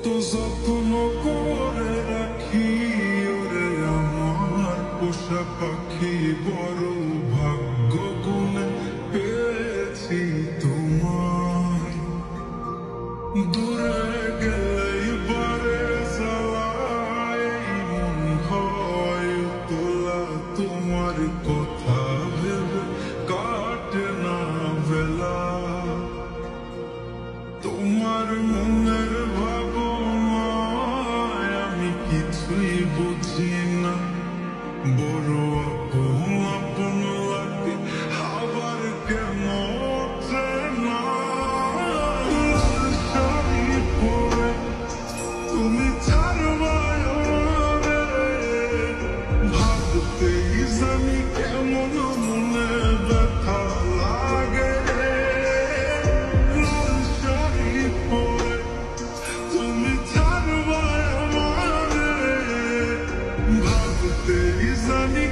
কত যত্ন করে রাখি ওরে আমার পোষা পাখি, বড় ভাগ্য গুণে পেয়েছি তোমায়। দূরে গেলেই বারে জ্বালায় মন হয় তোলা, তোমার কথা ভেবে কাটে না বেলা। তোমার মনের ভাবনায় আমি কিছুই বুঝি না, বড় আপন আপন লাগে আবার কেন চেনা। শাড়ি পরে তুমি ছাড়বায় আমারে, ভাবতেই জানি কেমন মনে ব্যথা লাগে। তুমি ছাড়বায় আমারে, ভাবতেই জানি